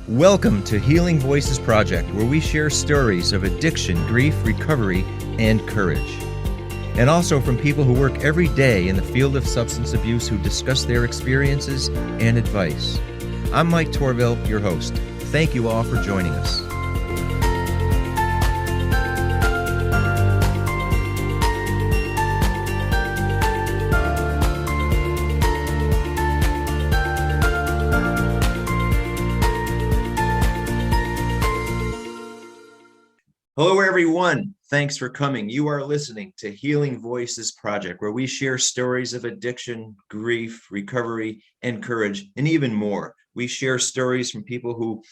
Welcome to Healing Voices Project, where we share stories of addiction, grief, recovery, and courage. And also from people who work every day in the field of substance abuse who discuss their experiences and advice. I'm Mike Torville, your host. Thank you all for joining us. Hello, everyone. Thanks for coming. You are listening to Healing Voices Project, where we share stories of addiction, grief, recovery, and courage, and even more. We share stories from people who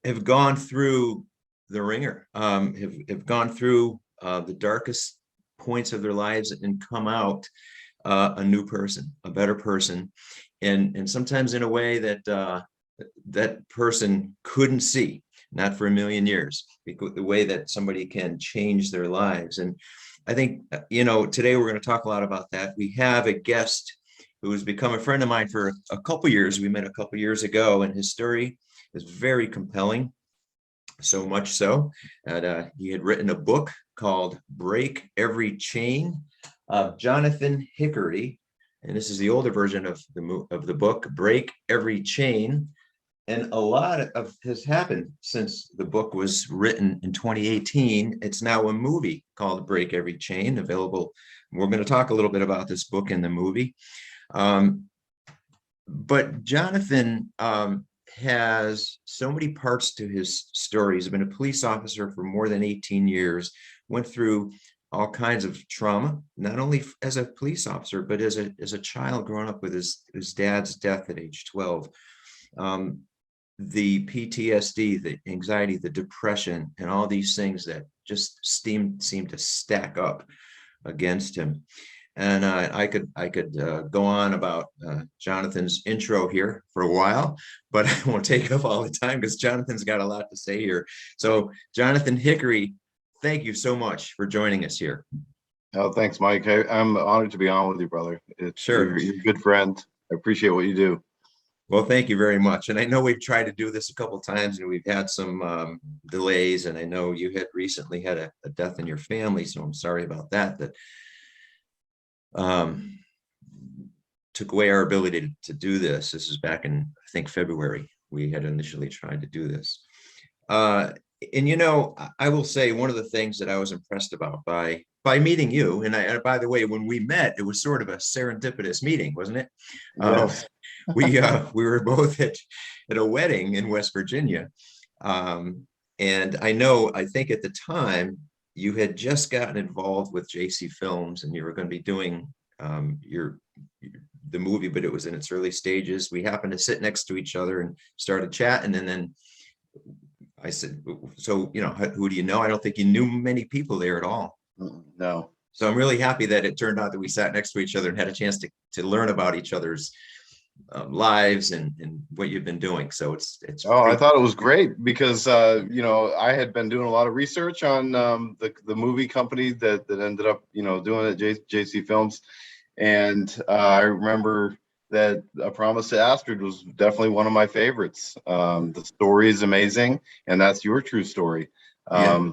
have gone through the ringer, have gone through the darkest points of their lives and come out a new person, a better person, and sometimes in a way that that person couldn't see. Not for a million years, because the way that somebody can change their lives. And I think, today we're going to talk a lot about that. We have a guest who has become a friend of mine for a couple years. We met a couple years ago, and his story is very compelling. So much so that he had written a book called Break Every Chain. Jonathan Hickory, and this is the older version of the book, Break Every Chain. And a lot has happened since the book was written in 2018. It's now a movie called Break Every Chain, available. We're going to talk a little bit about this book in the movie. But Jonathan has so many parts to his story. He's been a police officer for more than 18 years, went through all kinds of trauma, not only as a police officer, but as a child growing up with his dad's death at age 12. The PTSD, the anxiety, the depression, and all these things that just seem to stack up against him. And I could go on about Jonathan's intro here for a while, but I won't take up all the time because Jonathan's got a lot to say here. So Jonathan Hickory, thank you so much for joining us here. Oh, thanks, Mike. I'm honored to be on with you, brother. Sure. You're a good friend. I appreciate what you do. Well, thank you very much. And I know we've tried to do this a couple of times and we've had some delays. And I know you had recently had a death in your family. So I'm sorry about that. That took away our ability to do this. This is back in, I think, February. We had initially tried to do this. I will say one of the things that I was impressed about by meeting you, and by the way, when we met, it was sort of a serendipitous meeting, wasn't it? Yes. We were both at a wedding in West Virginia. And I think at the time you had just gotten involved with JC Films and you were going to be doing the movie, but it was in its early stages. We happened to sit next to each other and started chatting. And then I said, so, who do you know? I don't think you knew many people there at all. No. So I'm really happy that it turned out that we sat next to each other and had a chance to learn about each other's lives and what you've been doing. So it's I thought it was great because I had been doing a lot of research on the movie company that ended up doing it, JC Films, and I remember that A Promise to Astrid was definitely one of my favorites. The story is amazing, and that's your true story. Yeah.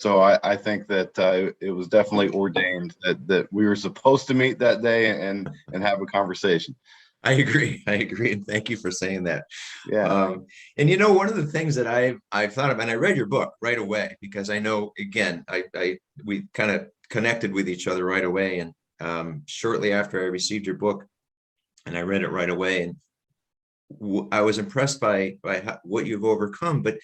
So I think that it was definitely ordained that we were supposed to meet that day and have a conversation. I agree. And thank you for saying that. Yeah. One of the things that I've thought of, and I read your book right away because I know, again, we kind of connected with each other right away. And shortly after I received your book, and I read it right away, and I was impressed by what you've overcome. But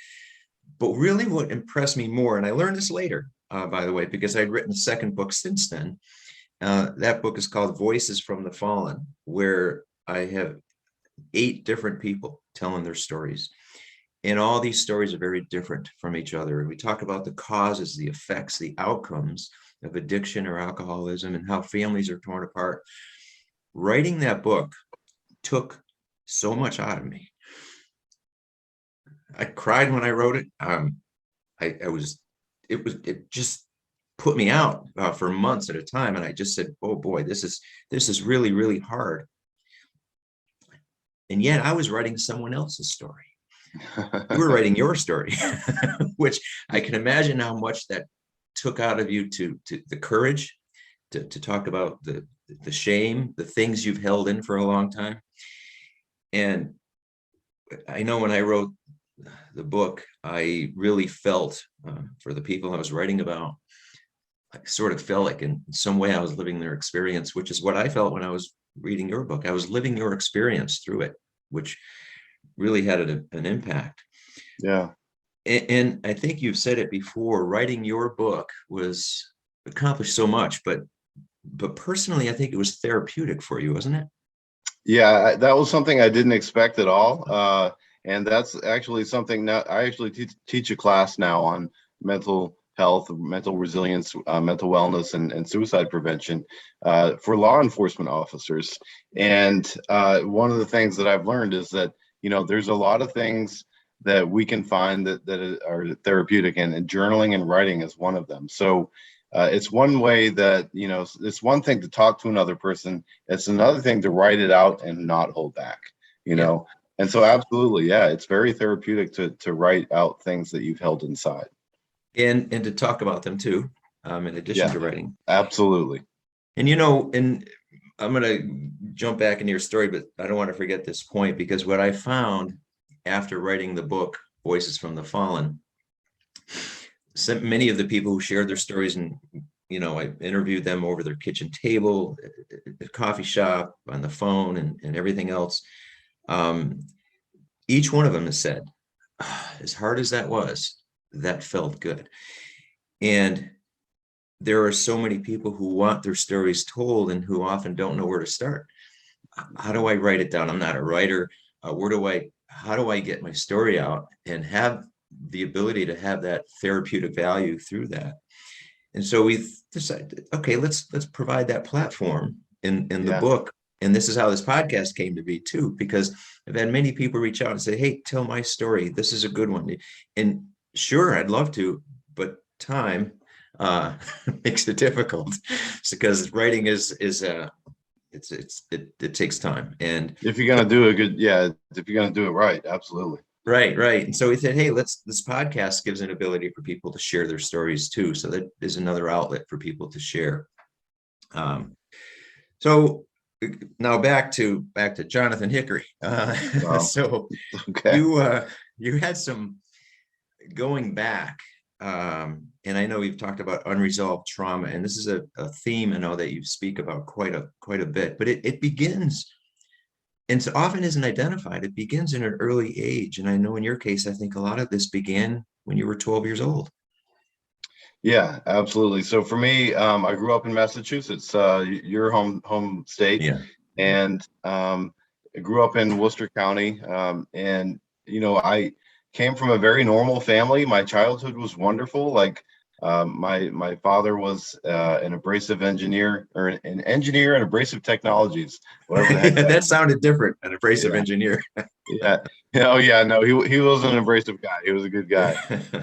really what impressed me more, and I learned this later, by the way, because I'd written a second book since then. That book is called Voices from the Fallen, where I have 8 different people telling their stories. And all these stories are very different from each other. And we talk about the causes, the effects, the outcomes of addiction or alcoholism and how families are torn apart. Writing that book took so much out of me. I cried when I wrote it. It just put me out for months at a time. And I just said, oh boy, this is really, really hard. And yet I was writing someone else's story. You were writing your story, which I can imagine how much that took out of you to the courage to talk about the shame, the things you've held in for a long time. And I know when I wrote the book, I really felt for the people I was writing about, I sort of felt like in some way I was living their experience, which is what I felt when I was reading your book. I was living your experience through it, which really had an impact. Yeah. And I think you've said it before, writing your book was accomplished so much, but personally, I think it was therapeutic for you, wasn't it? Yeah, that was something I didn't expect at all. And that's actually something that I actually teach a class now on mental health, mental resilience, mental wellness, and suicide prevention for law enforcement officers. And one of the things that I've learned is that, there's a lot of things that we can find that are therapeutic, and journaling and writing is one of them. So it's one way that, it's one thing to talk to another person. It's another thing to write it out and not hold back, Yeah. And so absolutely, yeah, it's very therapeutic to write out things that you've held inside. And to talk about them too, in addition Yeah, to writing. absolutely. And and I'm going to jump back into your story, but I don't want to forget this point, because what I found after writing the book, Voices from the Fallen, many of the people who shared their stories, and I interviewed them over their kitchen table, at a coffee shop, on the phone, and everything else. Each one of them has said, as hard as that was, that felt good. And there are so many people who want their stories told and who often don't know where to start. How do I write it down? I'm not a writer. How do I get my story out and have the ability to have that therapeutic value through that? And so we've decided, okay, let's provide that platform in the Yeah. book. And this is how this podcast came to be too, because I've had many people reach out and say, hey, tell my story. This is a good one. And sure, I'd love to, but time makes it difficult. Because writing it takes time. And If you're gonna do a good, yeah, if you're gonna do it right, absolutely. right. And so we said, hey, this podcast gives an ability for people to share their stories too. So that is another outlet for people to share. So now back to Jonathan Hickory. Wow. So Okay. you had some going back, and I know you've talked about unresolved trauma, and this is a theme I know that you speak about quite a bit, but it begins, and so often isn't identified. It begins in an early age. And I know in your case, I think a lot of this began when you were 12 years old. Yeah, absolutely. So for me, I grew up in Massachusetts, your home state, Yeah. and I grew up in Worcester County. And I came from a very normal family. My childhood was wonderful. Like my father was an abrasive engineer, or an engineer in abrasive technologies, whatever the heck that That means. sounded different, an abrasive Yeah, engineer. yeah. Oh yeah, no, he wasn't an abrasive guy. He was a good guy,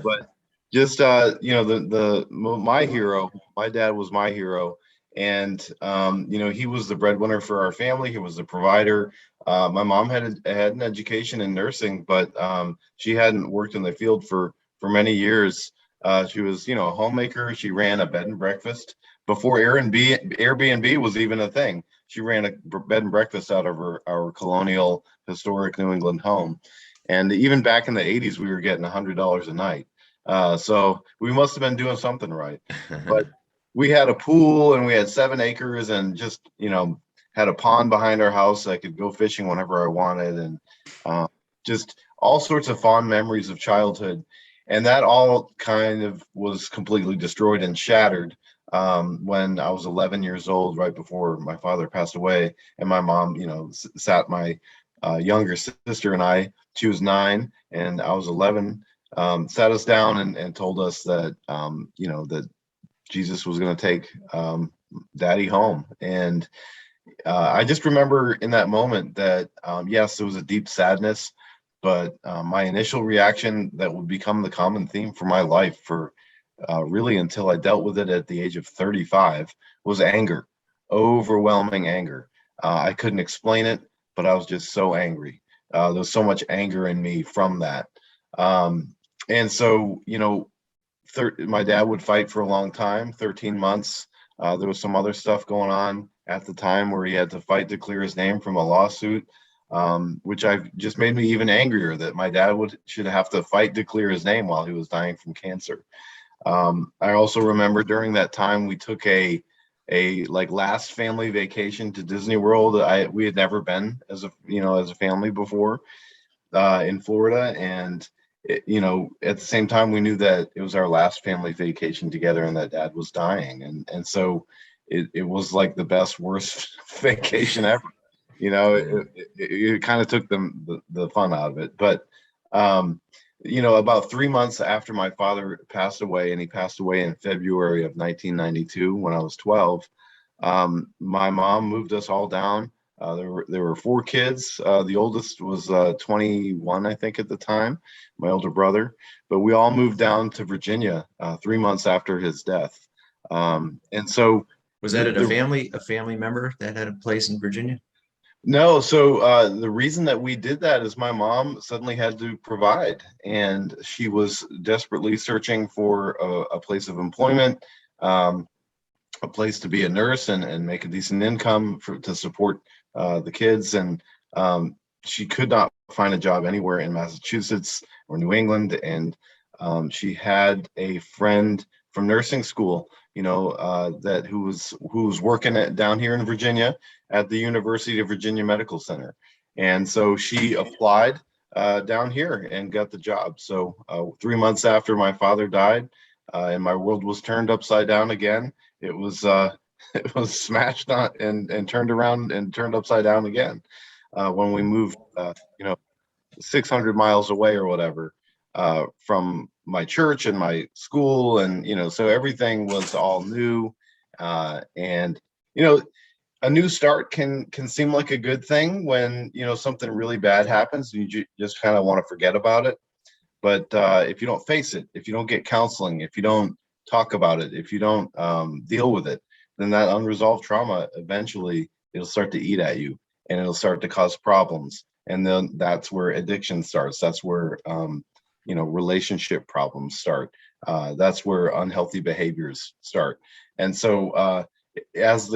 but just my hero, my dad was my hero. And he was the breadwinner for our family. He was the provider. My mom had an education in nursing, but she hadn't worked in the field for many years. She was a homemaker. She ran a bed and breakfast before Airbnb was even a thing. She ran a bed and breakfast out of our colonial historic New England home. And even back in the 80s, we were getting $100 a night. So we must have been doing something right. But we had a pool, and we had 7 acres, and just, had a pond behind our house. I could go fishing whenever I wanted, and just all sorts of fond memories of childhood. And that all kind of was completely destroyed and shattered when I was 11 years old, right before my father passed away. And my mom, sat my younger sister and I. She was 9 and I was 11. Sat us down and told us that that Jesus was going to take Daddy home. And I just remember in that moment that yes, there was a deep sadness, but my initial reaction that would become the common theme for my life for really until I dealt with it at the age of 35 was anger, overwhelming anger. I couldn't explain it, but I was just so angry. There's so much anger in me from that. And so, my dad would fight for a long time, 13 months. There was some other stuff going on at the time where he had to fight to clear his name from a lawsuit, which I've just made me even angrier that my dad should have to fight to clear his name while he was dying from cancer. I also remember during that time we took a like last family vacation to Disney World. We had never been as a family before in Florida, and at the same time we knew that it was our last family vacation together and that dad was dying, and so it was like the best worst vacation ever. It kind of took the fun out of it, but about 3 months after my father passed away, and he passed away in February of 1992 when I was 12, my mom moved us all down. There were four kids. The oldest was 21, I think, at the time, my older brother. But we all moved down to Virginia 3 months after his death. And so, Was that a family member that had a place in Virginia? no. So the reason that we did that is my mom suddenly had to provide, and she was desperately searching for a place of employment, a place to be a nurse and make a decent income to support the kids. And she could not find a job anywhere in Massachusetts or New England. And she had a friend from nursing school, who was working down here in Virginia at the University of Virginia Medical Center. And so she applied down here and got the job. So 3 months after my father died, and my world was turned upside down again, it was smashed on and turned around and turned upside down again when we moved 600 miles away or whatever from my church and my school, and so everything was all new, and a new start can seem like a good thing when something really bad happens and you just kind of want to forget about it. But if you don't face it, if you don't get counseling, if you don't talk about it, if you don't deal with it, then that unresolved trauma, eventually it'll start to eat at you and it'll start to cause problems. And then that's where addiction starts. That's where, relationship problems start. That's where unhealthy behaviors start. And so as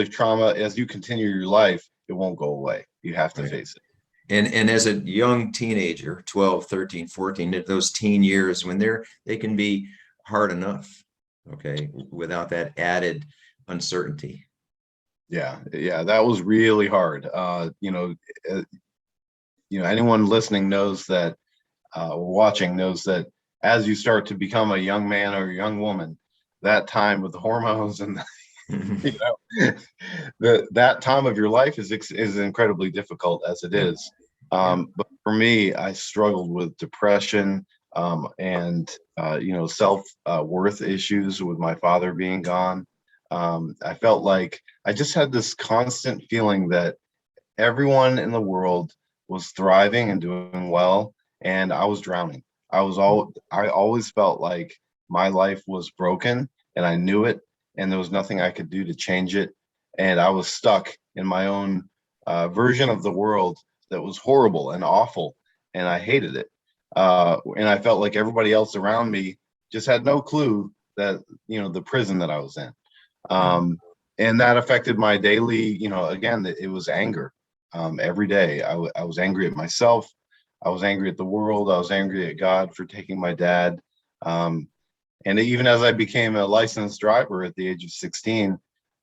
you continue your life, it won't go away. You have to face it. And as a young teenager, 12, 13, 14, those teen years when they can be hard enough, okay, without that added uncertainty. Yeah, that was really hard. Anyone listening knows that, or watching knows that as you start to become a young man or a young woman, that time with the hormones and that time of your life is incredibly difficult as it is. But for me, I struggled with depression and self-worth issues with my father being gone. I felt like I just had this constant feeling that everyone in the world was thriving and doing well, and I was drowning. I always felt like my life was broken, and I knew it, and there was nothing I could do to change it. And I was stuck in my own version of the world that was horrible and awful, and I hated it. And I felt like everybody else around me just had no clue that, the prison that I was in. And that affected my daily, again, it was anger. Every day I was angry at myself. I was angry at the world. I was angry at God for taking my dad. And even as I became a licensed driver at the age of 16,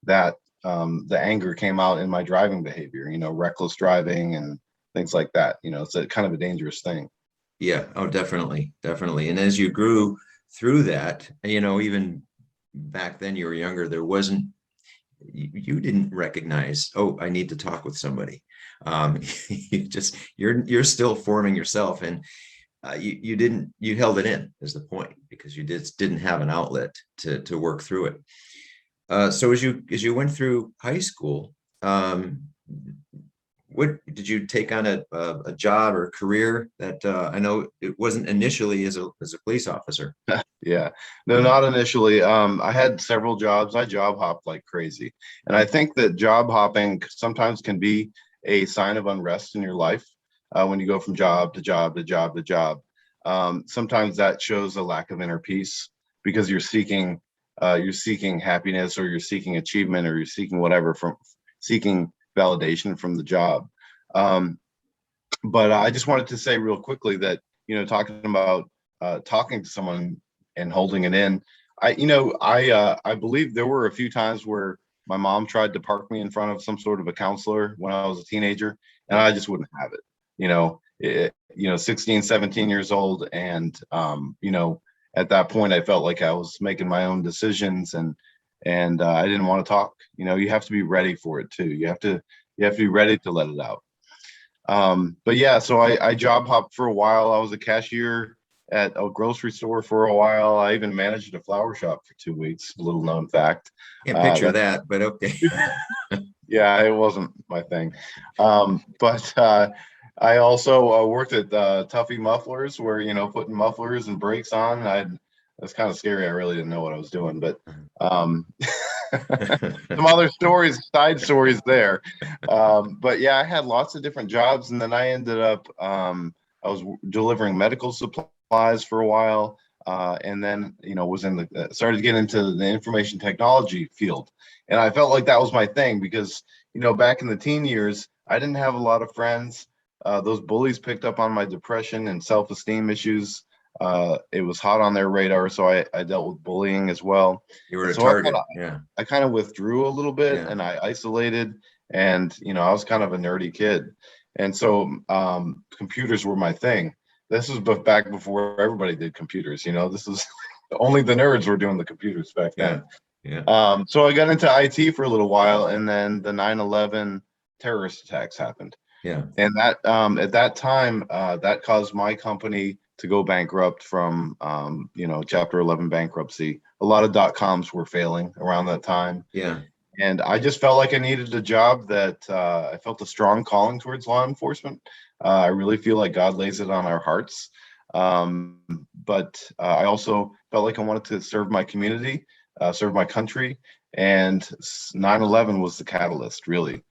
that the anger came out in my driving behavior, reckless driving and things like that. It's a kind of a dangerous thing. Yeah. Oh, definitely. Definitely. And as you grew through that, even back then you were younger, you didn't recognize, oh, I need to talk with somebody. You're still forming yourself, and you held it in is the point, because you didn't have an outlet to work through it. So as you went through high school, what did you take on a job or career that I know it wasn't initially as a police officer? Yeah, no, not initially. I had several jobs. I job hopped like crazy. And I think that job hopping sometimes can be a sign of unrest in your life. when you go from job to job to job to job. Sometimes that shows a lack of inner peace because you're seeking happiness, or you're seeking achievement, or you're seeking whatever, from seeking validation from the job. But I just wanted to say real quickly that, talking about talking to someone and holding it in, I believe there were a few times where my mom tried to park me in front of some sort of a counselor when I was a teenager, and I just wouldn't have it. 16, 17 years old, and at that point I felt like I was making my own decisions, and I didn't want to talk. You have to be ready for it too. You have to be ready to let it out. But yeah, so I job hopped for a while. I was a cashier at a grocery store for a while. I even managed a flower shop for 2 weeks. Little known fact. Can't picture that, but okay. Yeah, it wasn't my thing. But I also worked at Tuffy Mufflers, where putting mufflers and brakes on. That's kind of scary. I really didn't know what I was doing, but some other stories, side stories there. But yeah, I had lots of different jobs, and then I ended up I was delivering medical supplies for a while, and then was started to get into the information technology field, and I felt like that was my thing because back in the teen years I didn't have a lot of friends. Those bullies picked up on my depression and self-esteem issues. It was hot on their radar, so I dealt with bullying as well. You were a so target. Yeah. I kind of withdrew a little bit, Yeah. and I isolated, and I was kind of a nerdy kid, and so computers were my thing. This was back before everybody did computers. This was only the nerds were doing the computers back then. Yeah. So I got into IT for a little while, and then the 9/11 terrorist attacks happened. Yeah. And that at that time, that caused my company to go bankrupt from Chapter 11 bankruptcy. A lot of .coms were failing around that time. Yeah. And I just felt like I needed a job that I felt a strong calling towards law enforcement. I really feel like God lays it on our hearts. But I also felt like I wanted to serve my community, serve my country. And 9/11 was the catalyst, really.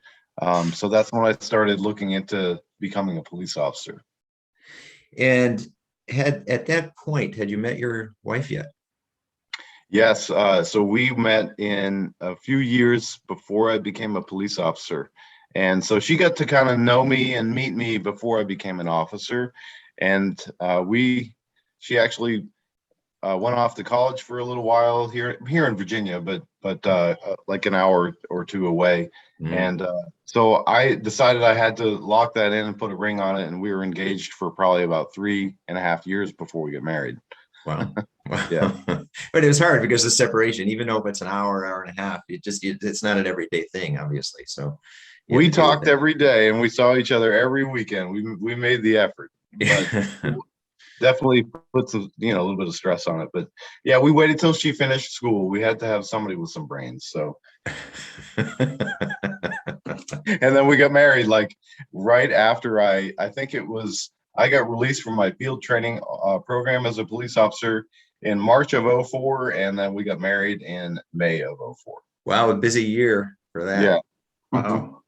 So that's when I started looking into becoming a police officer. And at that point, had you met your wife yet? Yes. So we met in a few years before I became a police officer. And so she got to kind of know me and meet me before I became an officer. And she actually went off to college for a little while here in Virginia, but like an hour or two away. Mm. And so I decided I had to lock that in and put a ring on it. And we were engaged for probably about 3.5 years before we got married. Wow. Yeah. But it was hard because of separation, even though if it's an hour and a half, it's not an everyday thing, obviously. So we talked every day and we saw each other every weekend. We made the effort. But definitely puts a little bit of stress on it. But yeah, we waited till she finished school. We had to have somebody with some brains. So and then we got married like right after I think it was I got released from my field training program as a police officer in March of 2004, and then we got married in May of 2004. Wow, a busy year for that. Yeah. Wow.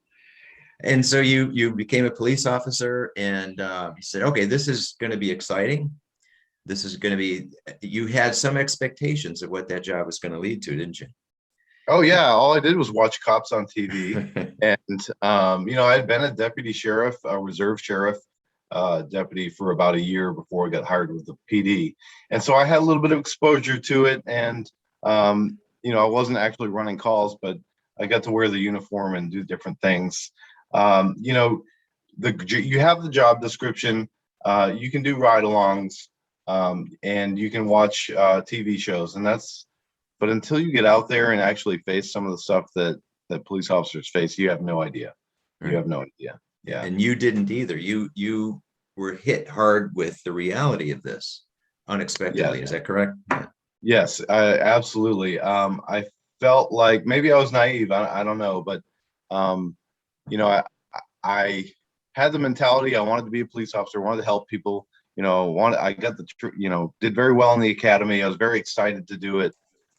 And so you became a police officer, and you said, okay, this is going to be exciting. This is going to be, you had some expectations of what that job was going to lead to, didn't you? Oh yeah, all I did was watch cops on TV, and I had been a deputy sheriff, a reserve sheriff deputy for about a year before I got hired with the PD, and so I had a little bit of exposure to it, and I wasn't actually running calls, but I got to wear the uniform and do different things. You have the job description, you can do ride-alongs, and you can watch TV shows, but until you get out there and actually face some of the stuff that police officers face, you have no idea. You have no idea. Yeah. And you didn't either. You were hit hard with the reality of this unexpectedly. Yeah. Is that correct? Yeah. Yes, absolutely. I felt like maybe I was naive. I don't know, but I had the mentality. I wanted to be a police officer. I wanted to help people. I got did very well in the academy. I was very excited to do it.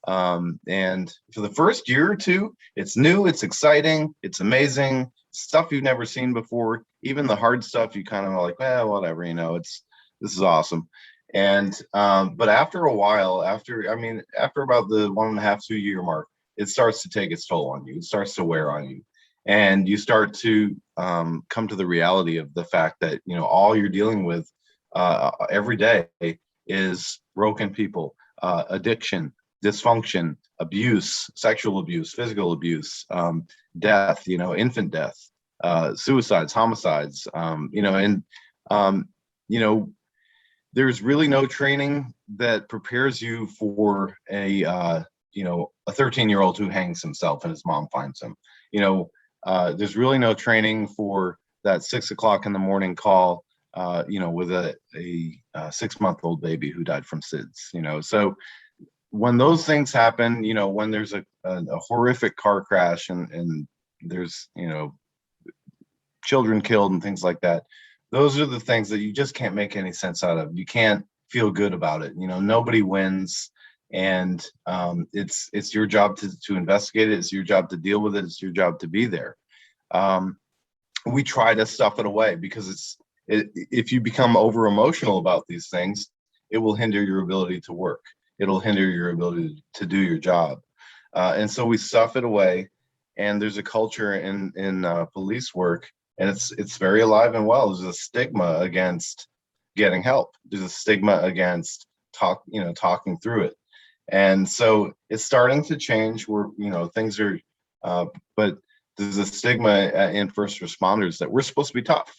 And for the first year or two, it's new, it's exciting, it's amazing, stuff you've never seen before. even the hard stuff, you kind of are like, well, whatever, this is awesome. And but after a while, after about the 1.5, 2 year mark, it starts to take its toll on you. It starts to wear on you, and you start to come to the reality of the fact that all you're dealing with every day is broken people, addiction, dysfunction, abuse, sexual abuse, physical abuse, death, infant death, suicides, homicides, and there's really no training that prepares you for a 13-year-old who hangs himself and his mom finds him. There's really no training for that 6 o'clock in the morning call, with a 6-month-old baby who died from SIDS. So when those things happen, when there's a horrific car crash and there's children killed and things like that, those are the things that you just can't make any sense out of. You can't feel good about it. Nobody wins, and it's your job to investigate it. It's your job to deal with it. It's your job to be there. We try to stuff it away because if you become over emotional about these things, it will hinder your ability to work. It'll hinder your ability to do your job. And so we stuff it away. And there's a culture in police work, and it's very alive and well. There's a stigma against getting help. There's a stigma against talking through it. And so it's starting to change where, things are, but there's a stigma in first responders that we're supposed to be tough,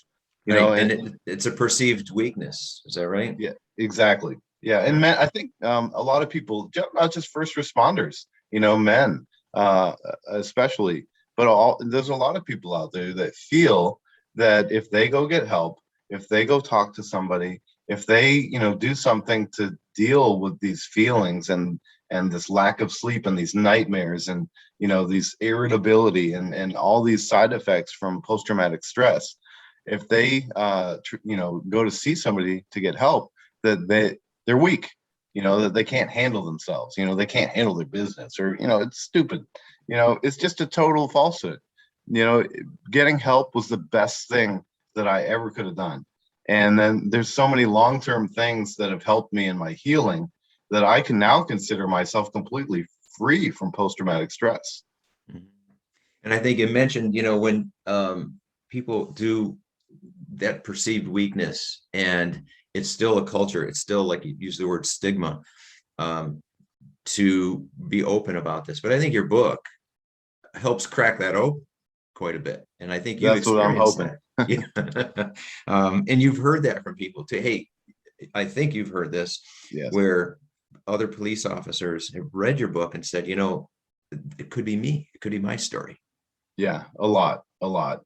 right. And it's a perceived weakness. Is that right? Yeah, exactly. Yeah. And men, I think a lot of people, not just first responders, men, especially, but there's a lot of people out there that feel that if they go get help, if they go talk to somebody, if they do something to deal with these feelings and this lack of sleep and these nightmares and these irritability and all these side effects from post-traumatic stress, if they go to see somebody to get help, that they're weak, that they can't handle themselves, they can't handle their business, or it's stupid. It's just a total falsehood. Getting help was the best thing that I ever could have done. And then there's so many long-term things that have helped me in my healing that I can now consider myself completely free from post-traumatic stress. And I think you mentioned, when people do that perceived weakness, and it's still a culture, it's still, like you use the word stigma, to be open about this. But I think your book helps crack that open quite a bit. And I think that's what I'm hoping. And you've heard that from people too. Hey, I think you've heard this, yes, where other police officers have read your book and said, it could be me. It could be my story. Yeah, a lot.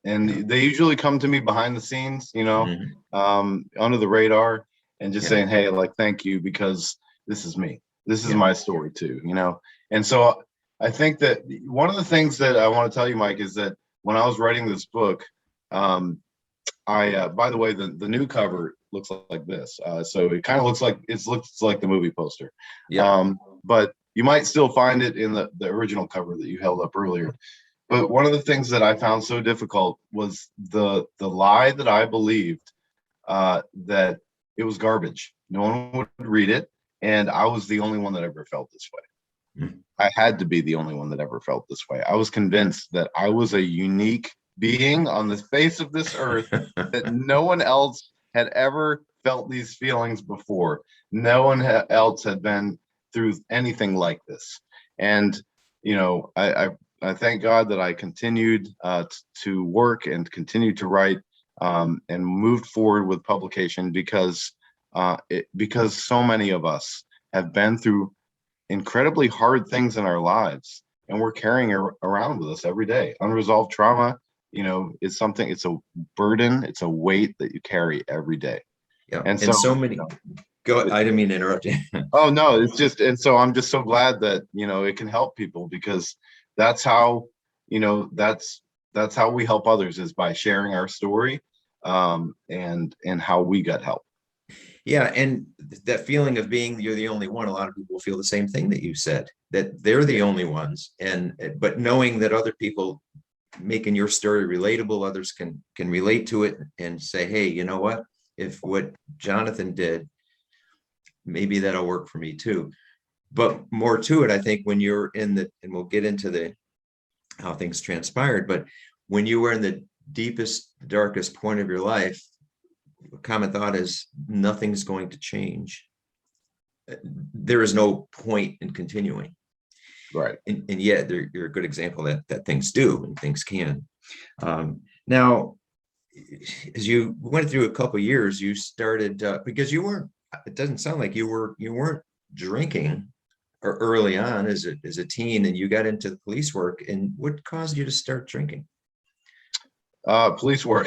And they usually come to me behind the scenes, under the radar, and just saying, hey, thank you, because this is me. This is my story too, And so I think that one of the things that I want to tell you, Mike, is that when I was writing this book, by the way, the new cover looks like this. So it kind of looks like the movie poster. Yeah. But you might still find it in the original cover that you held up earlier. But one of the things that I found so difficult was the lie that I believed, that it was garbage. No one would read it, and I was the only one that ever felt this way. Mm-hmm. I had to be the only one that ever felt this way. I was convinced that I was a unique being on the face of this earth, that no one else had ever felt these feelings before. No one else had been through anything like this. And I thank God that I continued to work and continued to write, and moved forward with publication, because so many of us have been through incredibly hard things in our lives, and we're carrying around with us every day. Unresolved trauma, is something. It's a burden. It's a weight that you carry every day. Yeah, and so many. Go. I didn't mean to interrupt you. Oh no, it's just, and so I'm just so glad that it can help people, because that's how that's how we help others, is by sharing our story, and how we got help. Yeah, and that feeling of being you're the only one. A lot of people feel the same thing that you said, that they're the only ones, but knowing that other people making your story relatable. Others can relate to it and say, hey, you know what? If what Jonathan did, maybe that'll work for me too. But more to it, I think, when you're in the, and we'll get into the how things transpired, but when you were in the deepest, darkest point of your life, a common thought is nothing's going to change. There is no point in continuing. Right. And yet you're a good example that things do and things can. Now, as you went through a couple of years, you started, because you weren't, it doesn't sound like you weren't drinking or early on as a teen, and you got into the police work. And what caused you to start drinking? Police work.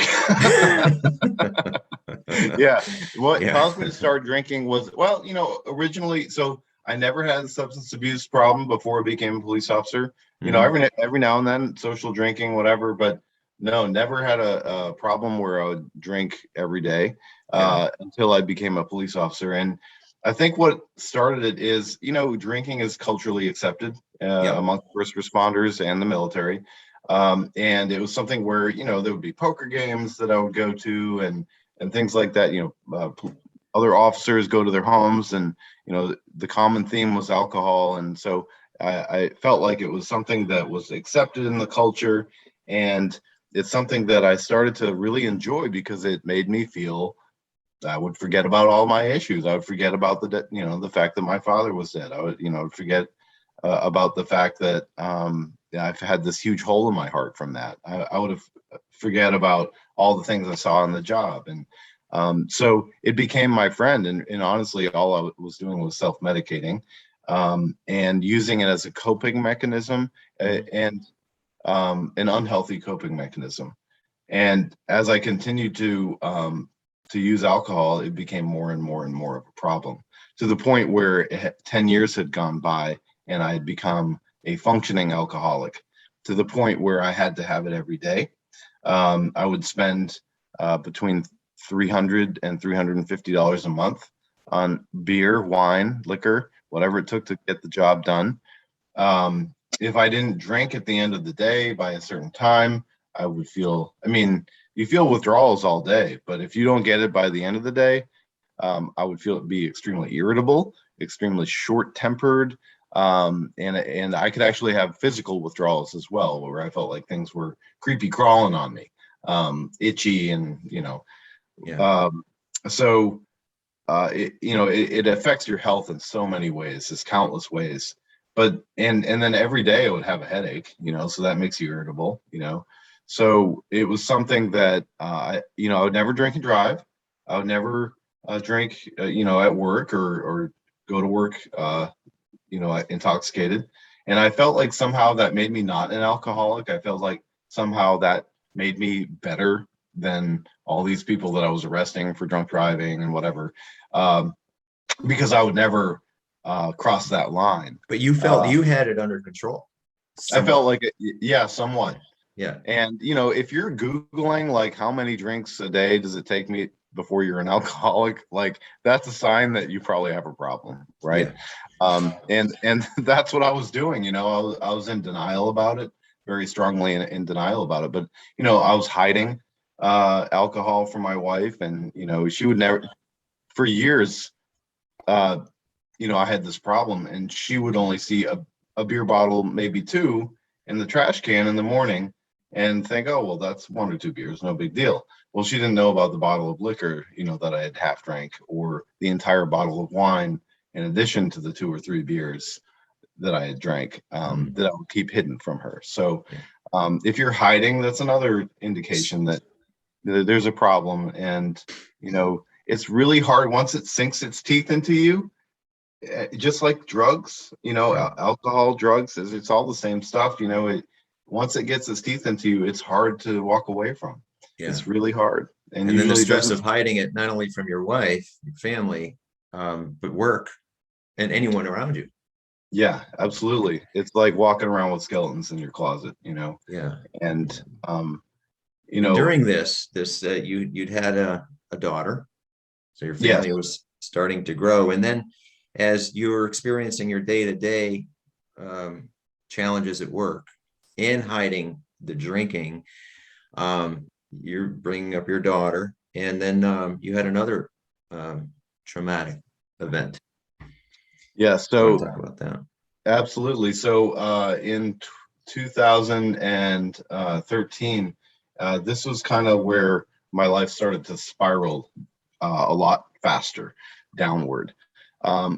Yeah. What caused me to start drinking was, well, originally, so I never had a substance abuse problem before I became a police officer. Every now and then, social drinking, whatever, but no, never had a problem where I would drink every day until I became a police officer. And I think what started it is, drinking is culturally accepted among first responders and the military. And it was something where, there would be poker games that I would go to and things like that. Other officers go to their homes, and, the common theme was alcohol. And so I felt like it was something that was accepted in the culture. And it's something that I started to really enjoy because it made me feel I would forget about all my issues. I would forget about the fact that my father was dead. I would, forget about the fact that I've had this huge hole in my heart from that. I would have forget about all the things I saw on the job. And so it became my friend. And honestly, all I was doing was self-medicating and using it as a coping mechanism and an unhealthy coping mechanism. And as I continued to use alcohol, it became more and more and more of a problem, to the point where 10 years had gone by and I had become a functioning alcoholic, to the point where I had to have it every day. I would spend between $300 and $350 a month on beer, wine, liquor, whatever it took to get the job done. If I didn't drink at the end of the day by a certain time, I would feel, you feel withdrawals all day, but if you don't get it by the end of the day, I would feel it be extremely irritable, extremely short-tempered, and I could actually have physical withdrawals as well, where I felt like things were creepy crawling on me, itchy, and so it affects your health in so many ways, there's countless ways. But and then every day I would have a headache, so that makes you irritable, So it was something that I would never drink and drive. I would never drink, at work or go to work, intoxicated. And I felt like somehow that made me not an alcoholic. I felt like somehow that made me better than all these people that I was arresting for drunk driving and whatever, because I would never cross that line. But you felt you had it under control. Somewhat. I felt like it, yeah, somewhat. Yeah. And if you're Googling like how many drinks a day does it take me before you're an alcoholic, like that's a sign that you probably have a problem, right? Yeah. And that's what I was doing. I was in denial about it, very strongly in denial about it. But I was hiding alcohol from my wife, and she would never, for years, I had this problem, and she would only see a beer bottle, maybe two, in the trash can in the morning and think, oh, well, that's 1 or 2 beers, no big deal. Well, she didn't know about the bottle of liquor, that I had half drank, or the entire bottle of wine, in addition to the 2 or 3 beers that I had drank, that I would keep hidden from her. So if you're hiding, that's another indication that there's a problem. And, it's really hard once it sinks its teeth into you. Just like drugs, alcohol, drugs, it's all the same stuff. Once it gets its teeth into you, it's hard to walk away from. Yeah. It's really hard. And then the stress of hiding it, not only from your wife, your family, but work and anyone around you. Yeah, absolutely. It's like walking around with skeletons in your closet, Yeah. And, during this, you'd had a daughter, so your family was starting to grow. And then as you're experiencing your day-to-day challenges at work and hiding the drinking, you're bringing up your daughter, and then you had another traumatic event. Yeah, You want to so talk about that? absolutely. So in 2013, this was kind of where my life started to spiral a lot faster downward.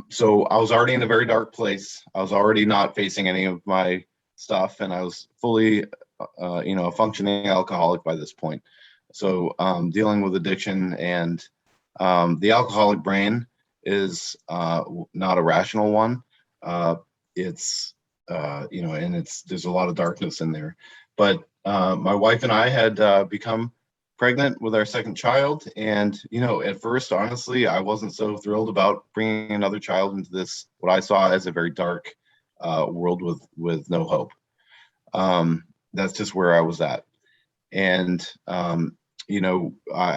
So I was already in a very dark place. I was already not facing any of my stuff, and I was fully, a functioning alcoholic by this point. So dealing with addiction, and the alcoholic brain is not a rational one. It's and there's a lot of darkness in there. But my wife and I had become pregnant with our second child, and at first, honestly, I wasn't so thrilled about bringing another child into this, what I saw as a very dark world with no hope. That's just where I was at. And I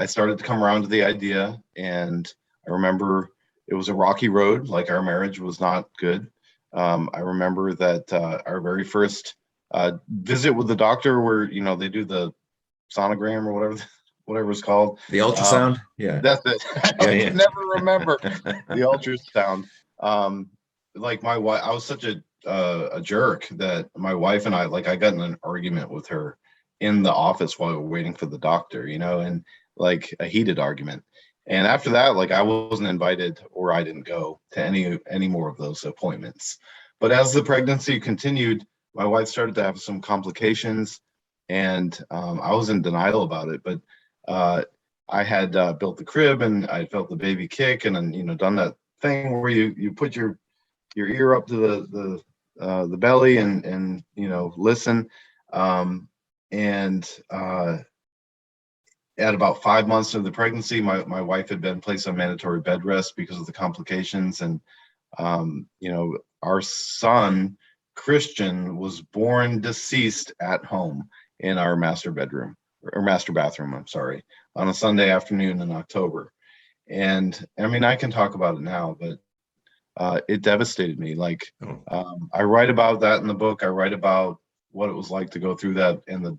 started to come around to the idea, and I remember it was a rocky road. Like, our marriage was not good. I remember that our very first visit with the doctor, where they do the sonogram or whatever it's called. The ultrasound? Yeah. That's it. Yeah, I yeah. can never remember the ultrasound. Like, my wife, I was such a jerk that my wife and I, like, I got in an argument with her in the office while we were waiting for the doctor, and like a heated argument. And after that, like, I wasn't invited, or I didn't go to any more of those appointments. But as the pregnancy continued, my wife started to have some complications, and I was in denial about it. But I had built the crib, and I felt the baby kick, and then done that thing where you put your ear up to the belly, and listen. And at about 5 months of the pregnancy, my wife had been placed on mandatory bed rest because of the complications. And our son Christian was born deceased at home in our master bedroom, or master bathroom, I'm sorry, on a Sunday afternoon in October. And I mean, I can talk about it now, but it devastated me. Like, I write about that in the book. I write about what it was like to go through that, and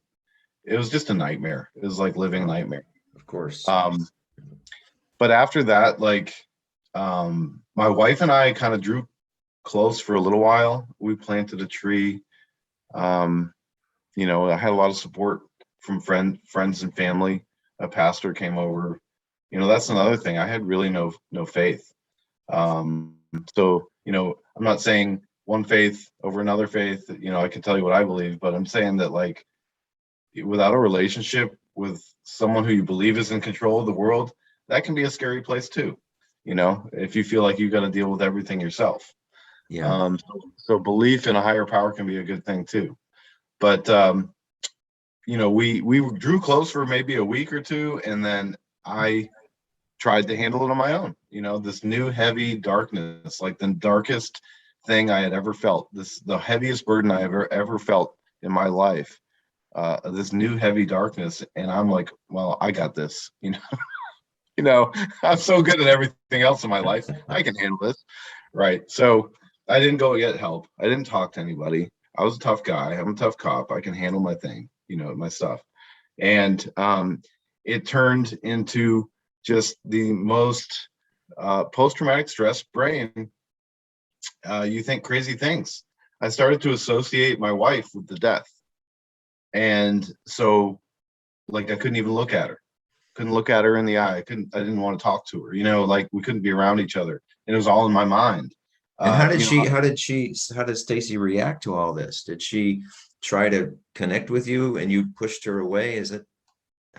it was just a nightmare. It was like living a nightmare. Of course. But after that, like, my wife and I kind of drew close for a little while. We planted a tree. I had a lot of support from friends and family. A pastor came over. That's another thing. I had really no faith. So, I'm not saying one faith over another faith. I can tell you what I believe, but I'm saying that, like, without a relationship with someone who you believe is in control of the world, that can be a scary place too. If you feel like you got to deal with everything yourself. Yeah. So belief in a higher power can be a good thing too. But we drew close for maybe a week or two, and then I tried to handle it on my own. This new heavy darkness, like the darkest thing I had ever felt. The heaviest burden I ever felt in my life. This new heavy darkness, and I'm like, well, I got this. I'm so good at everything else in my life. I can handle this, right? So I didn't go get help. I didn't talk to anybody. I was a tough guy. I'm a tough cop. I can handle my thing, my stuff. And it turned into just the most post-traumatic stress brain. You think crazy things. I started to associate my wife with the death. And so, like, I couldn't even look at her. Couldn't look at her in the eye. I didn't want to talk to her. Like, we couldn't be around each other. And it was all in my mind. And how did Stacy react to all this? Did she try to connect with you and you pushed her away? Is it?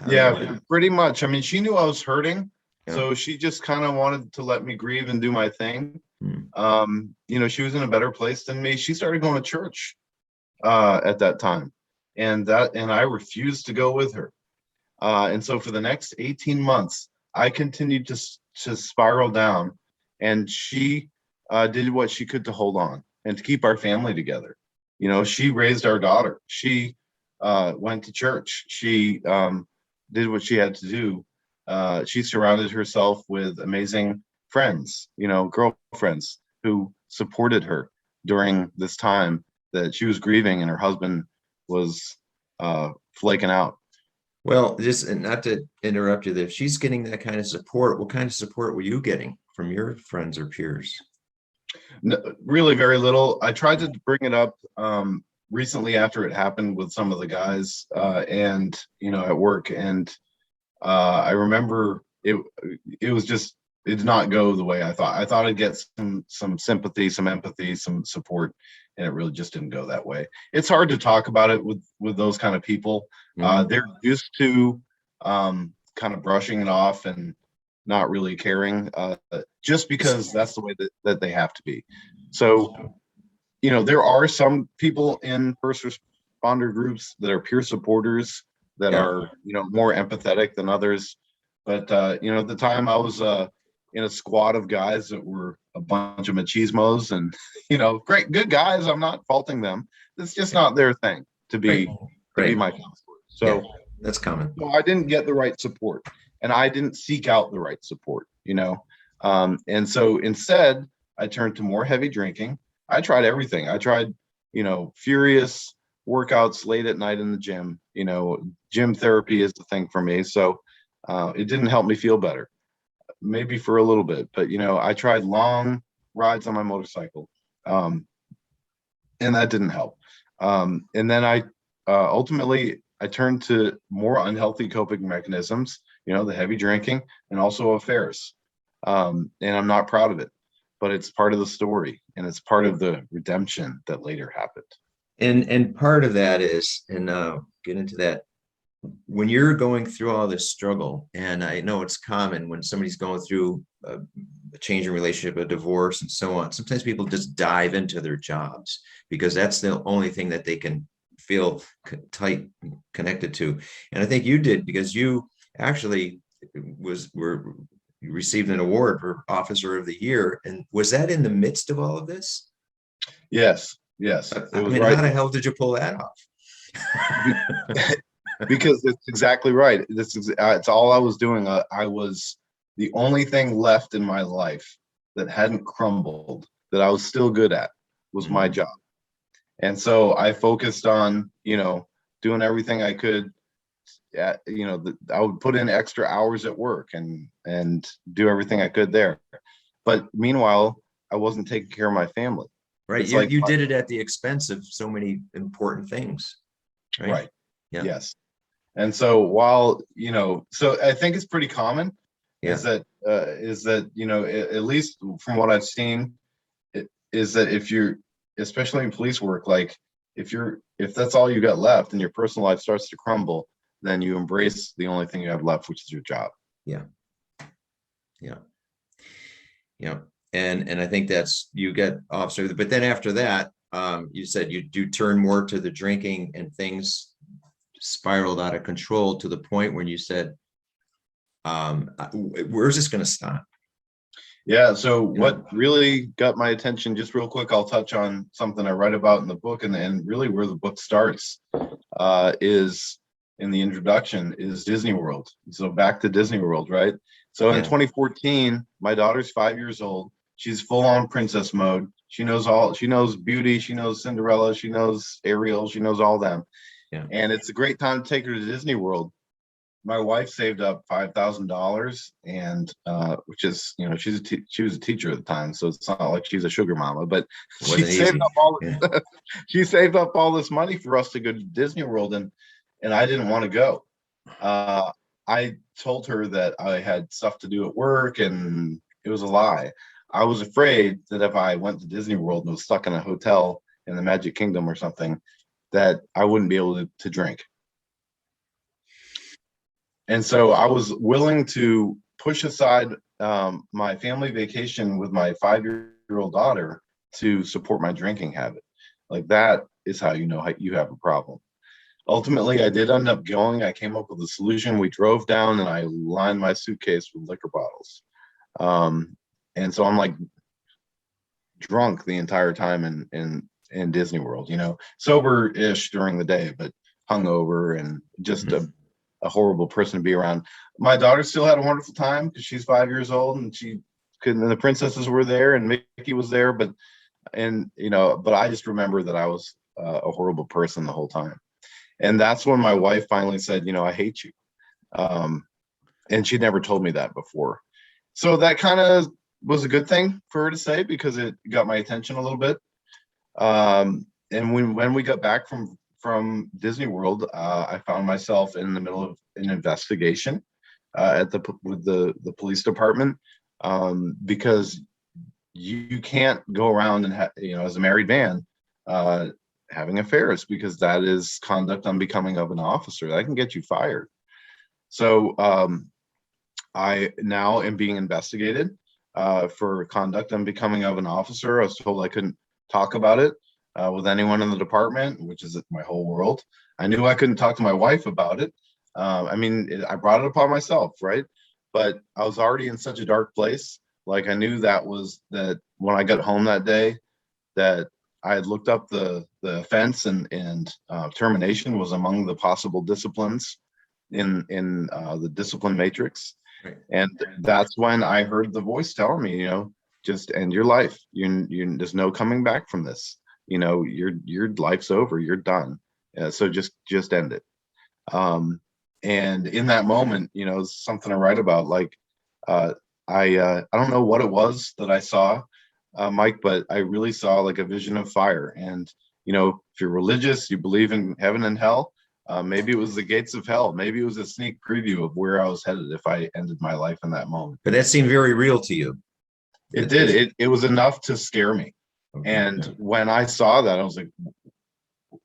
Yeah, pretty much. I mean, she knew I was hurting. Yeah. So she just kind of wanted to let me grieve and do my thing. Hmm. She was in a better place than me. She started going to church at that time. And I refused to go with her. And so for the next 18 months, I continued to spiral down, and she did what she could to hold on and to keep our family together. She raised our daughter. She went to church. She did what she had to do. She surrounded herself with amazing friends, girlfriends who supported her during this time that she was grieving, and her husband was flaking out. Well, just and not to interrupt you, if she's getting that kind of support, what kind of support were you getting from your friends or peers? Really very little. I tried to bring it up recently after it happened with some of the guys and at work, and I remember it was just, it did not go the way I thought. I thought I'd get some sympathy, some empathy, some support, and it really just didn't go that way. It's hard to talk about it with those kind of people. They're used to kind of brushing it off and not really caring, just because that's the way that they have to be. So, there are some people in first responder groups that are peer supporters that are, more empathetic than others. But, at the time I was in a squad of guys that were a bunch of machismos and, great, good guys. I'm not faulting them. It's just not their thing to be my counselor. So that's common. So I didn't get the right support, and I didn't seek out the right support, and so instead I turned to more heavy drinking. I tried everything. I tried, furious workouts late at night in the gym. Gym therapy is the thing for me. So it didn't help me feel better, maybe for a little bit, but I tried long rides on my motorcycle, and that didn't help. And then I ultimately I turned to more unhealthy coping mechanisms, the heavy drinking and also affairs. And I'm not proud of it, but it's part of the story, and it's part of the redemption that later happened. And part of that is, and get into that, when you're going through all this struggle, and I know it's common when somebody's going through a change in relationship, a divorce, and so on, sometimes people just dive into their jobs because that's the only thing that they can feel tight connected to. And I think you did, because you actually you received an award for Officer of the Year. And was that in the midst of all of this? Yes. I mean, how the hell did you pull that off? Because it's exactly right. It's all I was doing. I was the only thing left in my life that hadn't crumbled, that I was still good at, was my job. And so I focused on, doing everything I could. I would put in extra hours at work and do everything I could there. But meanwhile, I wasn't taking care of my family. Right. You did it at the expense of so many important things. Right. Yeah. Yes. And so while, so I think it's pretty common is that, at least from what I've seen, is that if you're, especially in police work, like if that's all you got left and your personal life starts to crumble, then you embrace the only thing you have left, which is your job. Yeah. And I think that's, you get officer, but then after that, you said you do turn more to the drinking, and things spiraled out of control to the point when you said, where's this going to stop? Yeah. So what really got my attention, just real quick, I'll touch on something I write about in the book, and really where the book starts is in the introduction, is Disney World. So back to Disney World, right? So in 2014, my daughter's 5 years old. She's full on princess mode. She knows Beauty, she knows Cinderella, she knows Ariel, she knows all them. Yeah. And it's a great time to take her to Disney World. My wife saved up $5,000, and which is, she was a teacher at the time, so it's not like she's a sugar mama, but she saved up all this money for us to go to Disney World, and I didn't want to go. I told her that I had stuff to do at work, and it was a lie. I was afraid that if I went to Disney World and was stuck in a hotel in the Magic Kingdom or something, that I wouldn't be able to drink. And so I was willing to push aside my family vacation with my 5-year-old daughter to support my drinking habit. Like, that is how you have a problem. Ultimately, I did end up going. I came up with a solution. We drove down, and I lined my suitcase with liquor bottles. And so I'm like drunk the entire time in Disney World, sober-ish during the day, but hungover and just a horrible person to be around. My daughter still had a wonderful time because she's 5 years old, and the princesses were there, and Mickey was there, but I just remember that I was a horrible person the whole time. And that's when my wife finally said, I hate you. And she never told me that before. So that kind of was a good thing for her to say, because it got my attention a little bit. And when we got back from Disney World, I found myself in the middle of an investigation with the police department, because you can't go around and as a married man having affairs, because that is conduct unbecoming of an officer that can get you fired. So I now am being investigated for conduct unbecoming of an officer. I was told I couldn't talk about it with anyone in the department, which is my whole world. I knew I couldn't talk to my wife about it. I brought it upon myself, right? But I was already in such a dark place. Like, I knew that when I got home that day, that I had looked up the offense, and termination was among the possible disciplines in the discipline matrix. Right. And that's when I heard the voice telling me, just end your life. There's no coming back from this. Your life's over. You're done. So just end it. And in that moment, something I write about, like, I don't know what it was that I saw, Mike, but I really saw like a vision of fire. And, if you're religious, you believe in heaven and hell, maybe it was the gates of hell. Maybe it was a sneak preview of where I was headed if I ended my life in that moment. But that seemed very real to you. It did. It was enough to scare me. Okay. And when I saw that, I was like,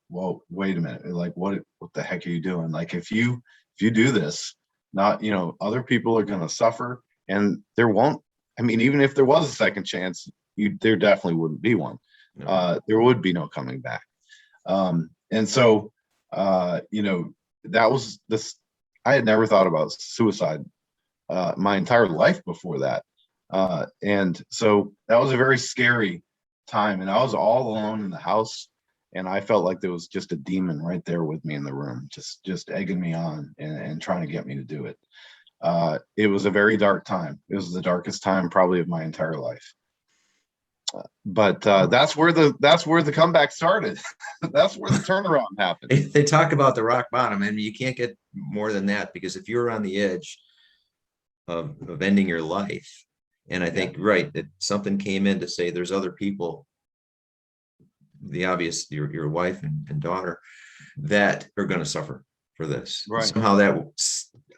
whoa, wait a minute. Like, what the heck are you doing? Like, if you do this, other people are going to suffer, and there won't, even if there was a second chance, there definitely wouldn't be one. No. There would be no coming back. And so, that was this, I had never thought about suicide my entire life before that. And so that was a very scary time, and I was all alone in the house, and I felt like there was just a demon right there with me in the room, just egging me on and trying to get me to do it. It was a very dark time. It was the darkest time probably of my entire life. But that's where the comeback started. That's where the turnaround happened. They talk about the rock bottom, and you can't get more than that, because if you're on the edge of ending your life, and I think, right, that something came in to say there's other people, the obvious, your wife and daughter, that are going to suffer for this. Right. Somehow that,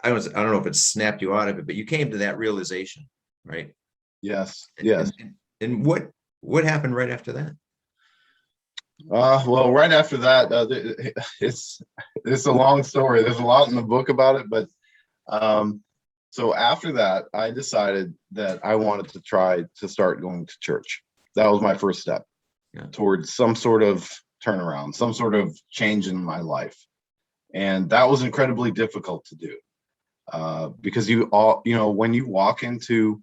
I don't know if it snapped you out of it, but you came to that realization, right? Yes. And what happened right after that? Well, right after that, it's a long story. There's a lot in the book about it, but so after that, I decided that I wanted to try to start going to church. That was my first step towards some sort of turnaround, some sort of change in my life. And that was incredibly difficult to do because when you walk into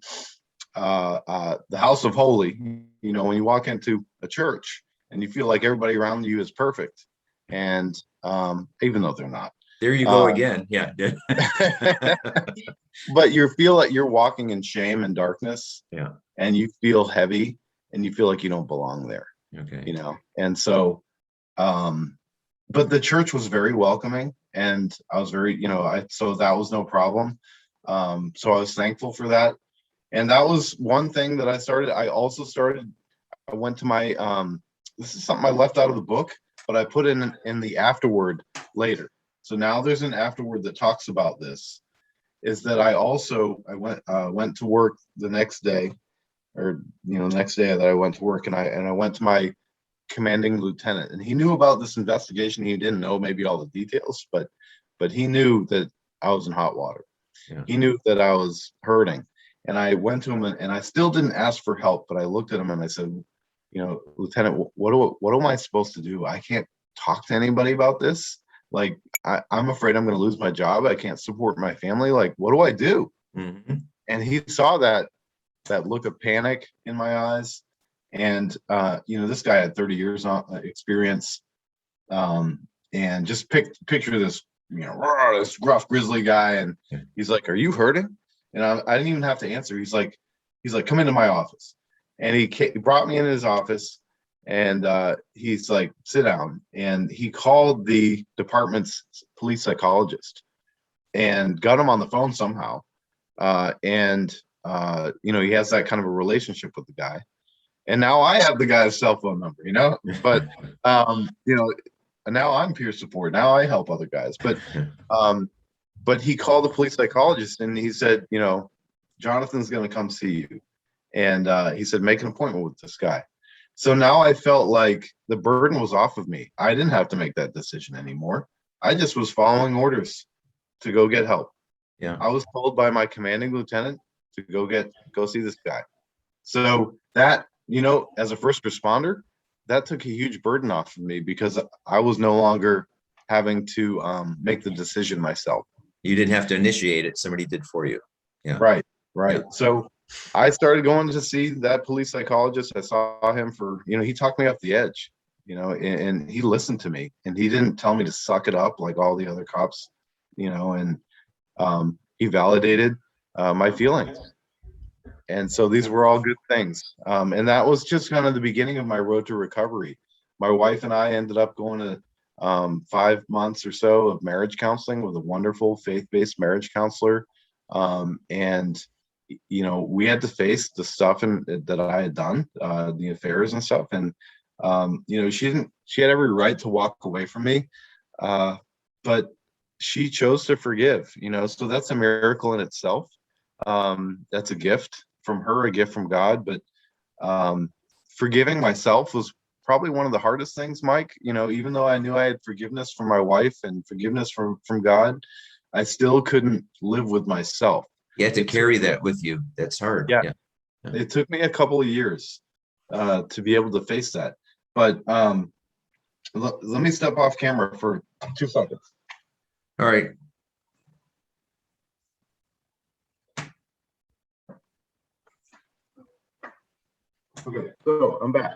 the house of holy, when you walk into a church and you feel like everybody around you is perfect, and even though they're not. There you go again. Yeah. But you feel like you're walking in shame and darkness. Yeah. And you feel heavy, and you feel like you don't belong there. Okay. And so, but the church was very welcoming, and I was very, so that was no problem. So I was thankful for that. And that was one thing that I started. I went to my, this is something I left out of the book, but I put in the afterword later. So now there's an afterword that talks about this, is that I went to work the next day, or, the next day that I went to work, and I went to my commanding lieutenant, and he knew about this investigation. He didn't know maybe all the details, but he knew that I was in hot water. Yeah. He knew that I was hurting. And I went to him, and I still didn't ask for help, but I looked at him and I said, Lieutenant, what am I supposed to do? I can't talk to anybody about this. Like, I'm afraid I'm going to lose my job. I can't support my family. Like, what do I do? Mm-hmm. And he saw that look of panic in my eyes. And, this guy had 30 years experience. And just picture this, this gruff, grizzly guy. And he's like, "Are you hurting?" And I didn't even have to answer. He's like, "Come into my office." And he brought me in his office, And he's like, sit down. And he called the department's police psychologist and got him on the phone somehow. He has that kind of a relationship with the guy. And now I have the guy's cell phone number, but, now I'm peer support. Now I help other guys. But he called the police psychologist and he said, Jonathan's going to come see you. And he said, make an appointment with this guy. So now I felt like the burden was off of me. I didn't have to make that decision anymore. I just was following orders to go get help. Yeah. I was told by my commanding lieutenant to go see this guy. So that, as a first responder, that took a huge burden off of me because I was no longer having to make the decision myself. You didn't have to initiate it. Somebody did for you. Yeah. Right. Yeah. So I started going to see that police psychologist. I saw him for, he talked me off the edge, and he listened to me and he didn't tell me to suck it up like all the other cops, and he validated my feelings. And so these were all good things. And that was just kind of the beginning of my road to recovery. My wife and I ended up going to 5 months or so of marriage counseling with a wonderful faith-based marriage counselor. We had to face the stuff that I had done, the affairs and stuff. And, she had every right to walk away from me. But she chose to forgive, so that's a miracle in itself. That's a gift from her, a gift from God. But forgiving myself was probably one of the hardest things, Mike. Even though I knew I had forgiveness from my wife and forgiveness from God, I still couldn't live with myself. You had to carry that with you. That's hard. Yeah. It took me a couple of years to be able to face that. But let me step off camera for 2 seconds. All right. Okay, so I'm back.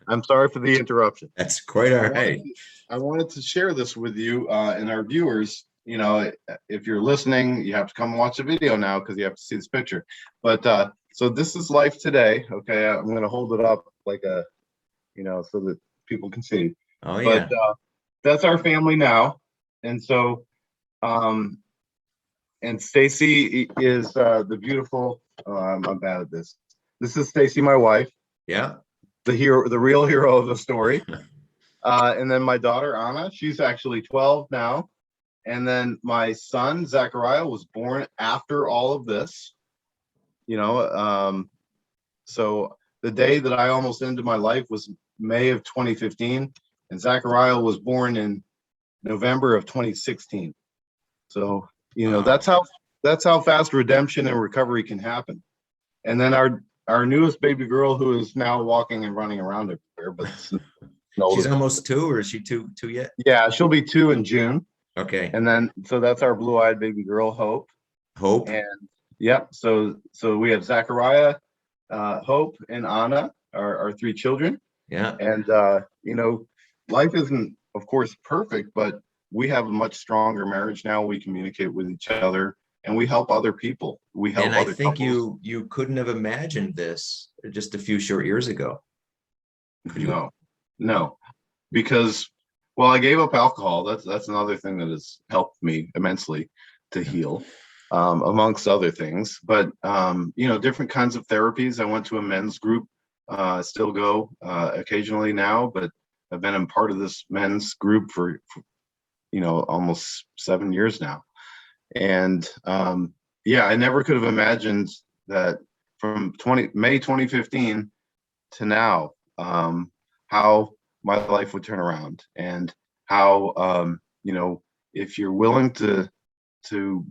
I'm sorry for the interruption. That's quite all right. I wanted to share this with you and our viewers. If you're listening, you have to come watch the video now because you have to see this picture. But so this is life today. Okay, I'm going to hold it up like so that people can see. Oh yeah. But that's our family now, and so and Stacy is the beautiful. I'm bad at this. This is Stacy, my wife. Yeah. The real hero of the story. And then my daughter Anna, she's actually 12 now. And then my son Zachariah was born after all of this. So the day that I almost ended my life was May of 2015, and Zachariah was born in November of 2016. So that's how fast redemption and recovery can happen. And then our newest baby girl, who is now walking and running around everywhere, but she's almost 2, or is she two yet? Yeah, she'll be 2 in June. Okay. And then so that's our blue-eyed baby girl, Hope. And yep. So we have Zachariah, Hope, and Anna, our 3 children. Yeah. And life isn't, of course, perfect, but we have a much stronger marriage now. We communicate with each other. And we help other people. We help. And I think couples. you couldn't have imagined this just a few short years ago. No, because I gave up alcohol. That's another thing that has helped me immensely to heal, amongst other things. But different kinds of therapies. I went to a men's group. Still go occasionally now, but I've been a part of this men's group for almost 7 years now. And I never could have imagined that from May 2015 to now, how my life would turn around, and how if you're willing to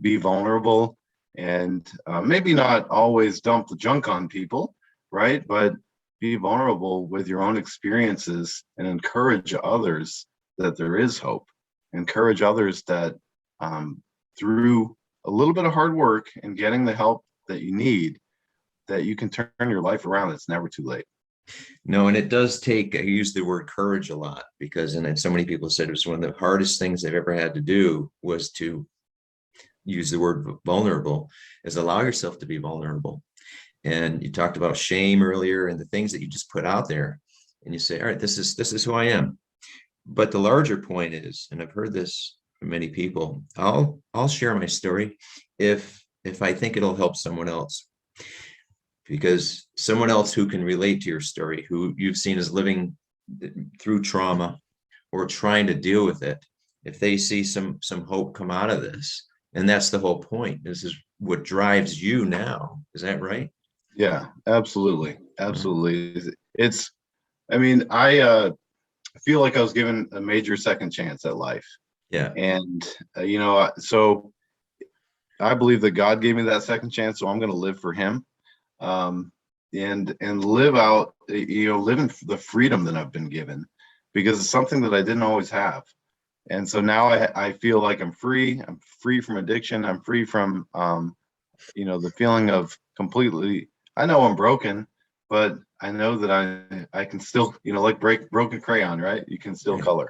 be vulnerable and maybe not always dump the junk on people, right? But be vulnerable with your own experiences and encourage others that there is hope. Encourage others that through a little bit of hard work and getting the help that you need, that you can turn your life around. It's never too late. No, and it does take, I use the word courage a lot, because, and so many people said it was one of the hardest things they've ever had to do was to use the word vulnerable, is allow yourself to be vulnerable. And you talked about shame earlier and the things that you just put out there. and you say, all right, this is who I am. But the larger point is, and I've heard this from many people, I'll share my story if I think it'll help someone else, because someone else who can relate to your story, who you've seen as living through trauma or trying to deal with it, if they see some hope come out of this, and that's the whole point. This is what drives you now. Is that right? Yeah, absolutely. Absolutely. It's, I mean, I feel like I was given a major second chance at life. Yeah. And, so I believe that God gave me that second chance. So I'm going to live for him, and live out, live in the freedom that I've been given, because it's something that I didn't always have. And so now I feel like I'm free. I'm free from addiction. I'm free from, the feeling of completely, I know I'm broken, but I know that I can still, like broken crayon, right? You can still Right. color.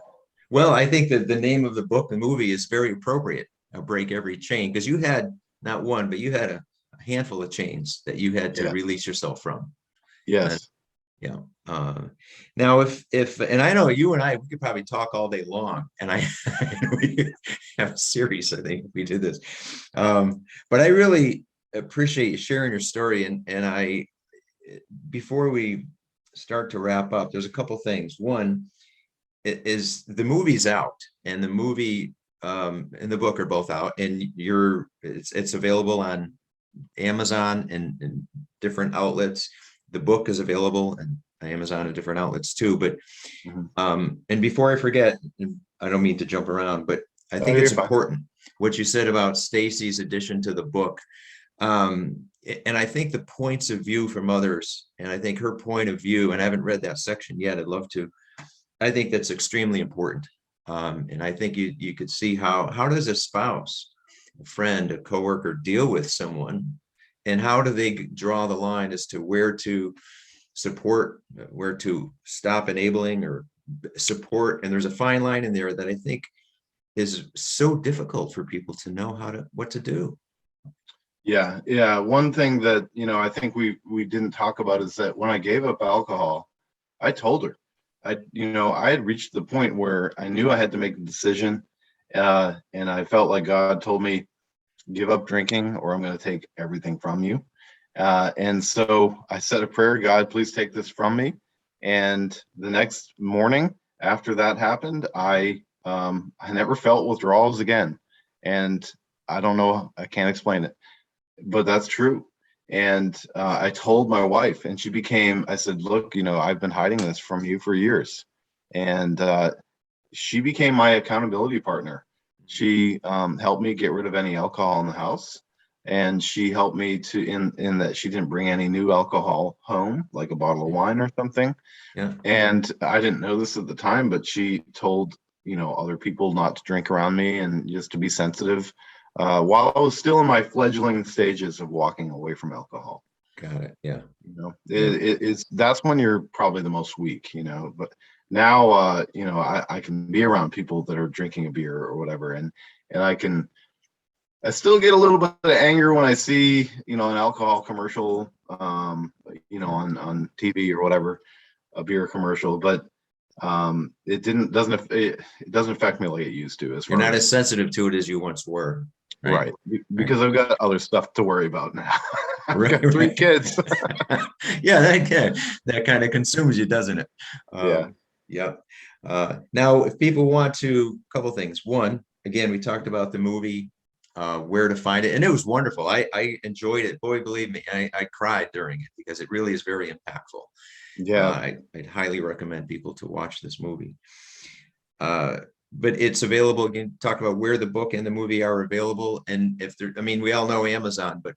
Well, I think that the name of the book and movie is very appropriate. Break Every Chain, because you had not one, but you had a handful of chains that you had to Yeah. release yourself from. Yes. Yeah. Now, if and I know you and I, we could probably talk all day long, and we could have a series. I think if we did this, but I really appreciate you sharing your story. And I, before we start to wrap up, there's a couple things. One is the movie's out, and the movie and the book are both out, and it's available on Amazon and different outlets. The book is available on Amazon and different outlets too. But and before I forget, I don't mean to jump around, but I think it's important what you said about Stacy's addition to the book. And I think the points of view from others, and I think her point of view, and I haven't read that section yet, I'd love to. I think that's extremely important. And I think you could see how does a spouse, a friend, a coworker deal with someone, and how do they draw the line as to where to support, where to stop enabling or support. And there's a fine line in there that I think is so difficult for people to know what to do. Yeah. Yeah. One thing that, I think we didn't talk about is that when I gave up alcohol, I told her, I had reached the point where I knew I had to make a decision. And I felt like God told me, give up drinking or I'm going to take everything from you. And so I said a prayer, God, please take this from me. And the next morning after that happened, I never felt withdrawals again. And I don't know, I can't explain it, but that's true. And I told my wife, and I said, look, I've been hiding this from you for years. And she became my accountability partner. She helped me get rid of any alcohol in the house. And she helped me in that she didn't bring any new alcohol home, like a bottle of wine or something. Yeah. And I didn't know this at the time, but she told, other people not to drink around me and just to be sensitive. While I was still in my fledgling stages of walking away from alcohol. Got it. Yeah. That's when you're probably the most weak, but now, I can be around people that are drinking a beer or whatever. And I still get a little bit of anger when I see, an alcohol commercial, on TV or whatever, a beer commercial, but it doesn't affect me like it used to. You're not as sensitive to it as you once were. Right. Because I've got other stuff to worry about now. I've got 3 kids. Yeah, that kind of consumes you, doesn't it? Yeah. Now, if people want to, a couple things. One, again, we talked about the movie, where to find it, and it was wonderful. I enjoyed it. Boy, believe me, I cried during it because it really is very impactful. Yeah. I'd highly recommend people to watch this movie. But it's available, again, talk about where the book and the movie are available. And we all know Amazon, but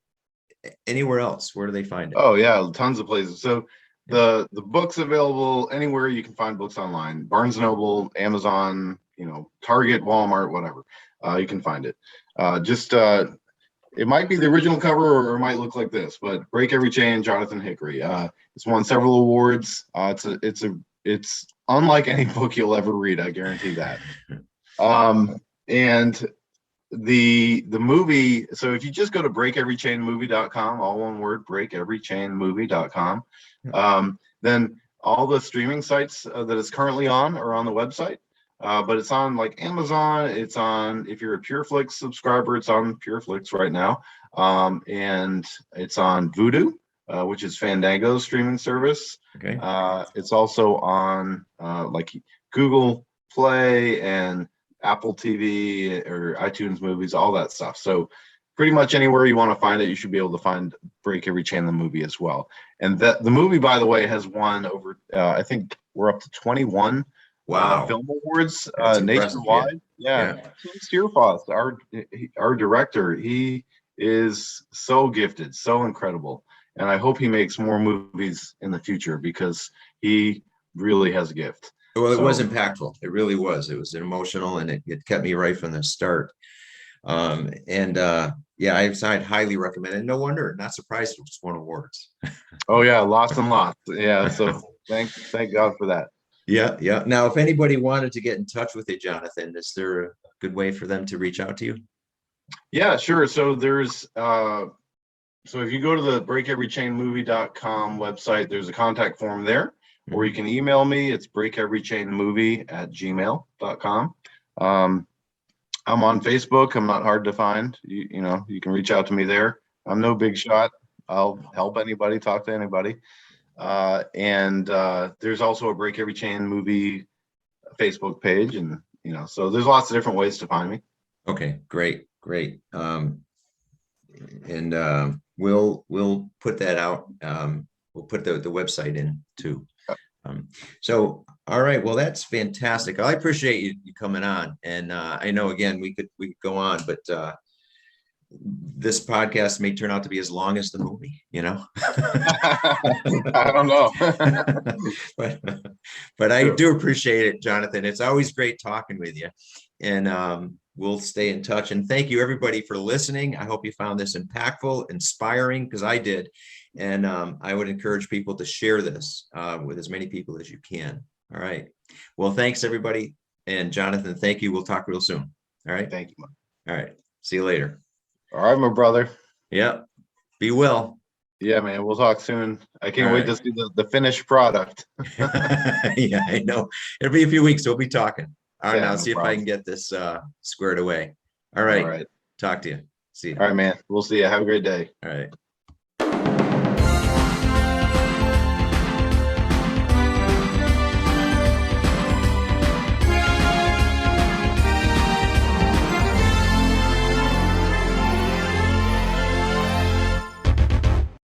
anywhere else, where do they find it? Oh yeah, tons of places. So the book's available anywhere you can find books online. Barnes & Noble, Amazon, Target, Walmart, whatever. You can find it. It might be the original cover or it might look like this, but Break Every Chain, Jonathan Hickory. It's won several awards. It's unlike any book you'll ever read. I guarantee that. And the movie. So if you just go to breakeverychainmovie.com, all one word, breakeverychainmovie.com, then all the streaming sites that it's currently on are on the website. But it's on like Amazon. It's on, if you're a PureFlix subscriber, it's on PureFlix right now. And it's on Vudu, which is Fandango's streaming service. Okay. It's also on like Google Play and Apple TV or iTunes Movies, all that stuff. So pretty much anywhere you want to find it, you should be able to find Break Every Chain, the movie, as well. And the movie, by the way, has won over, I think we're up to 21 Wow. film awards That's impressive, nationwide. Yeah. Tim Steerfoss, our director, he is so gifted, so incredible. And I hope he makes more movies in the future because he really has a gift. Well, it was impactful. It really was. It was emotional, and it kept me right from the start. Yeah, I'd highly recommend it. No wonder, not surprised it just won awards. Oh yeah, lots and lots. Yeah, so thank God for that. Yeah, yeah. Now, if anybody wanted to get in touch with you, Jonathan, is there a good way for them to reach out to you? Yeah, sure. So there's so if you go to the breakeverychainmovie.com website, there's a contact form there, or you can email me. It's breakeverychainmovie@gmail.com. I'm on Facebook. I'm not hard to find. You know, you can reach out to me there. I'm no big shot. I'll help anybody, talk to anybody. There's also a Break Every Chain Movie Facebook page, and you know, so there's lots of different ways to find me. Okay, great. We'll put that out. We'll put the website in too. So, all right. Well, that's fantastic. I appreciate you coming on. And I know, again, we could go on, but this podcast may turn out to be as long as the movie, you know. I don't know. but I do appreciate it, Jonathan. It's always great talking with you. And we'll stay in touch. And thank you, everybody, for listening. I hope you found this impactful, inspiring, because I did. And I would encourage people to share this with as many people as you can. All right. Well, thanks, everybody. And Jonathan, thank you. We'll talk real soon. All right. Thank you. All right. See you later. All right, my brother. Yeah. Be well. Yeah, man. We'll talk soon. I can't wait to see the finished product. Yeah, I know. It'll be a few weeks. We'll be talking. All right. Yeah, Now, no see problem. if I can get this squared away. All right. All right. Talk to you. See you. All right, man. We'll see you. Have a great day. All right.